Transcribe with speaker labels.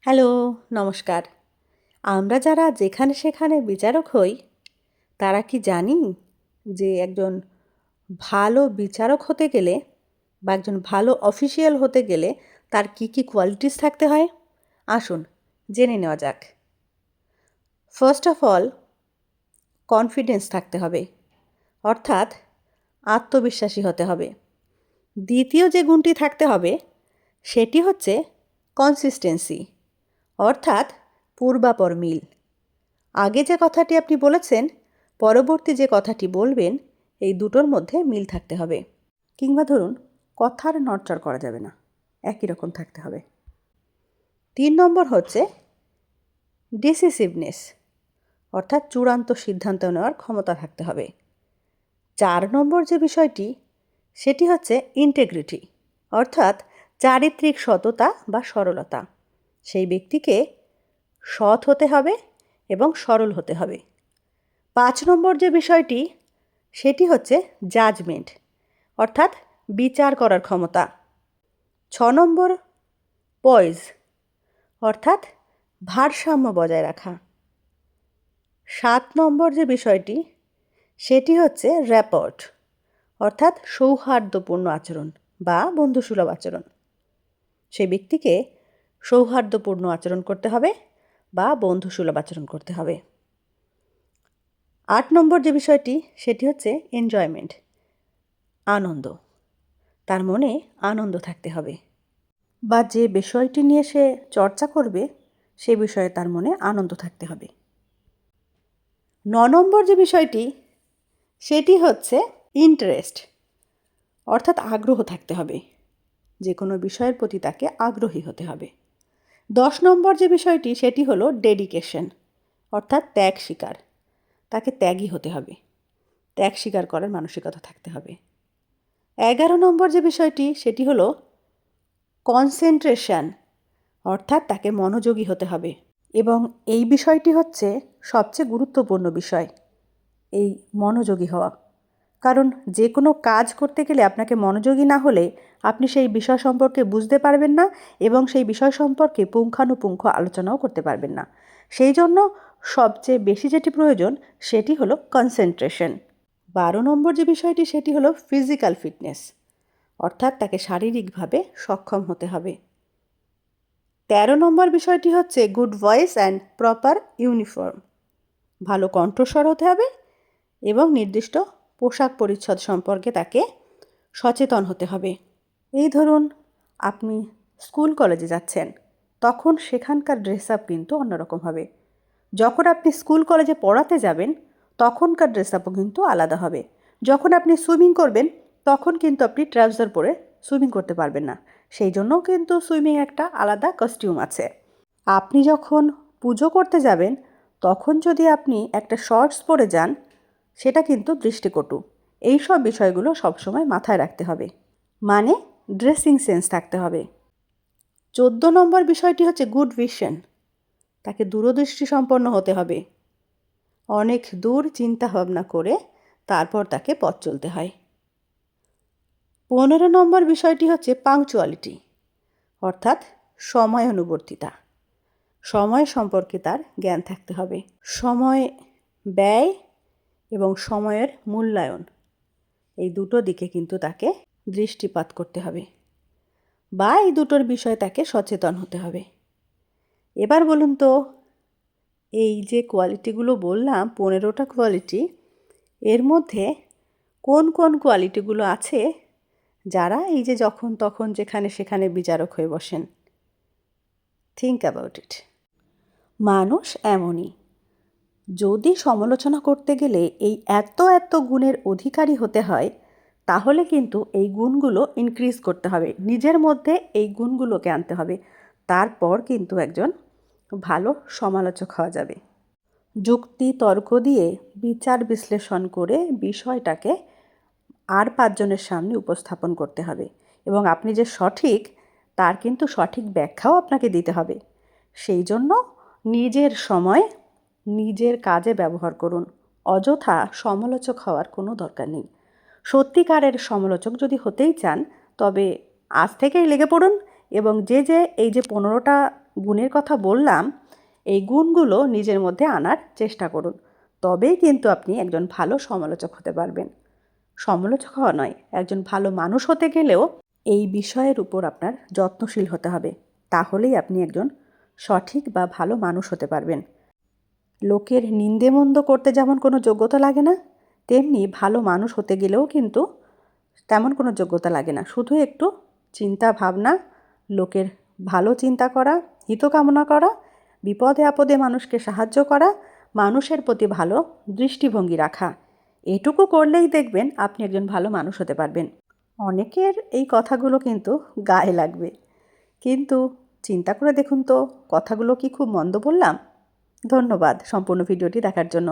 Speaker 1: Hello, নমস্কার। আমরা যারা যেখানে সেখানে বিচারক হই, তারা কি জানি যে একজন ভালো বিচারক হতে গেলে বা একজন ভালো অফিসিয়াল হতে গেলে তার কি কি কোয়ালিটিস থাকতে হয়? আসুন জেনে নেওয়া যাক। ফার্স্ট অফ অল, কনফিডেন্স থাকতে হবে, অর্থাৎ আত্মবিশ্বাসী হতে হবে। দ্বিতীয় যে গুণটি থাকতে হবে সেটি হচ্ছে কনসিস্টেন্সি, অর্থাৎ পূর্বাপর মিল। আগে যে কথাটি আপনি বলেছেন, পরবর্তী যে কথাটি বলবেন, এই দুটোর মধ্যে মিল থাকতে হবে। কিংবা ধরুন, কথার নড়চড় করা যাবে না, একই রকম থাকতে হবে। 3 নম্বর হচ্ছে ডিসিসিভনেস, অর্থাৎ চূড়ান্ত সিদ্ধান্ত নেওয়ার ক্ষমতা থাকতে হবে। 4 নম্বর যে বিষয়টি, সেটি হচ্ছে ইন্টেগ্রিটি, অর্থাৎ চারিত্রিক সততা বা সরলতা। সেই ব্যক্তিকে সৎ হতে হবে এবং সরল হতে হবে। 5 নম্বর যে বিষয়টি, সেটি হচ্ছে জাজমেন্ট, অর্থাৎ বিচার করার ক্ষমতা। 6 নম্বর পয়েজ, অর্থাৎ ভারসাম্য বজায় রাখা। 7 নম্বর যে বিষয়টি, সেটি হচ্ছে র্যাপোর্ট, অর্থাৎ সৌহার্দ্যপূর্ণ আচরণ বা বন্ধুসুলভ আচরণ। সেই ব্যক্তিকে সৌহার্দ্যপূর্ণ আচরণ করতে হবে বা বন্ধুসুলভ আচরণ করতে হবে। 8 নম্বর যে বিষয়টি, সেটি হচ্ছে এনজয়মেন্ট, আনন্দ। তার মনে আনন্দ থাকতে হবে, বা যে বিষয়টি নিয়ে সে চর্চা করবে সে বিষয়ে তার মনে আনন্দ থাকতে হবে। 9 নম্বর যে বিষয়টি, সেটি হচ্ছে ইন্টারেস্ট, অর্থাৎ আগ্রহ থাকতে হবে। যে কোনো বিষয়ের প্রতি তাকে আগ্রহী হতে হবে। 10 নম্বর যে বিষয়টি, সেটি হলো ডেডিকেশন, অর্থাৎ ত্যাগ স্বীকার। তাকে ত্যাগী হতে হবে, ত্যাগ স্বীকার করার মানসিকতা থাকতে হবে। 11 নম্বর যে বিষয়টি, সেটি হলো কনসেন্ট্রেশন, অর্থাৎ তাকে মনোযোগী হতে হবে। এবং এই বিষয়টি হচ্ছে সবচেয়ে গুরুত্বপূর্ণ বিষয়, এই মনোযোগী হওয়া। কারণ যে কোনো কাজ করতে গেলে আপনাকে মনোযোগী না হলে আপনি সেই বিষয় সম্পর্কে বুঝতে পারবেন না এবং সেই বিষয় সম্পর্কে পুঙ্খানুপুঙ্খ আলোচনাও করতে পারবেন না। সেই জন্য সবচেয়ে বেশি যেটি প্রয়োজন সেটি হলো কনসেন্ট্রেশন। 12 নম্বর যে বিষয়টি, সেটি হলো ফিজিক্যাল ফিটনেস, অর্থাৎ তাকে শারীরিকভাবে সক্ষম হতে হবে। 13 নম্বর বিষয়টি হচ্ছে good voice and proper uniform, ভালো কণ্ঠস্বর হতে হবে এবং নির্দিষ্ট পোশাক পরিচ্ছদ সম্পর্কে তাকে সচেতন হতে হবে। এই ধরুন, আপনি স্কুল কলেজে যাচ্ছেন, তখন সেখানকার ড্রেস আপ কিন্তু অন্যরকম হবে। যখন আপনি স্কুল কলেজে পড়াতে যাবেন তখনকার ড্রেস আপও কিন্তু আলাদা হবে। যখন আপনি সুইমিং করবেন তখন কিন্তু আপনি ট্রাউজার পরে সুইমিং করতে পারবেন না, সেই জন্যও কিন্তু সুইমিং একটা আলাদা কস্টিউম আছে। আপনি যখন পুজো করতে যাবেন তখন যদি আপনি একটা শর্টস পরে যান, সেটা কিন্তু দৃষ্টিকটু। এই সব বিষয়গুলো সবসময় মাথায় রাখতে হবে, মানে ড্রেসিং সেন্স থাকতে হবে। 14 নম্বর বিষয়টি হচ্ছে গুড ভিশন, তাকে দূরদৃষ্টি সম্পন্ন হতে হবে। অনেক দূর চিন্তা ভাবনা করে তারপর তাকে পথ চলতে হয়। 15 নম্বর বিষয়টি হচ্ছে পাংচুয়ালিটি, অর্থাৎ সময়ানুবর্তিতা। সময় সম্পর্কে তার জ্ঞান থাকতে হবে। সময় ব্যয় এবং সময়ের মূল্যায়ন, এই দুটো দিকে কিন্তু তাকে দৃষ্টিপাত করতে হবে, বা এই দুটোর বিষয়ে তাকে সচেতন হতে হবে। এবার বলুন তো, এই যে কোয়ালিটিগুলো বললাম, 15টা কোয়ালিটি, এর মধ্যে কোন কোন কোয়ালিটিগুলো আছে যারা এই যে যখন তখন যেখানে সেখানে বিচারক হয়ে বসেন? Think about it. মানুষ এমনই, যদি সমালোচনা করতে গেলে এই এত এত গুণের অধিকারী হতে হয়, তাহলে কিন্তু এই গুণগুলো ইনক্রিজ করতে হবে, নিজের মধ্যে এই গুণগুলোকে আনতে হবে। তারপর কিন্তু একজন ভালো সমালোচক হওয়া যাবে। যুক্তি তর্ক দিয়ে বিচার বিশ্লেষণ করে বিষয়টাকে আর 5 জনের সামনে উপস্থাপন করতে হবে, এবং আপনি যে সঠিক তার কিন্তু সঠিক ব্যাখ্যাও আপনাকে দিতে হবে। সেই জন্য নিজের সময় নিজের কাজে ব্যবহার করুন, অযথা সমালোচক হওয়ার কোনো দরকার নেই। সত্যিকারের সমালোচক যদি হতেই চান তবে আজ থেকেই লেগে পড়ুন এবং যে এই যে 15টা গুণের কথা বললাম, এই গুণগুলো নিজের মধ্যে আনার চেষ্টা করুন। তবেই কিন্তু আপনি একজন ভালো সমালোচক হতে পারবেন। সমালোচক হওয়া নয়, একজন ভালো মানুষ হতে গেলেও এই বিষয়ের উপর আপনার যত্নশীল হতে হবে। তাহলেই আপনি একজন সঠিক বা ভালো মানুষ হতে পারবেন। লোকের নিন্দেমন্দ করতে যেমন কোনো যোগ্যতা লাগে না, তেমনি ভালো মানুষ হতে গেলেও কিন্তু তেমন কোনো যোগ্যতা লাগে না। শুধু একটু চিন্তা ভাবনা, লোকের ভালো চিন্তা করা, হিত কামনা করা, বিপদে আপদে মানুষকে সাহায্য করা, মানুষের প্রতি ভালো দৃষ্টিভঙ্গি রাখা, এটুকু করলেই দেখবেন আপনি একজন ভালো মানুষ হতে পারবেন। অনেকের এই কথাগুলো কিন্তু গায়ে লাগবে, কিন্তু চিন্তা করে দেখুন তো কথাগুলো কি খুব মন্দ বললাম? ধন্যবাদ সম্পূর্ণ ভিডিওটি দেখার জন্য।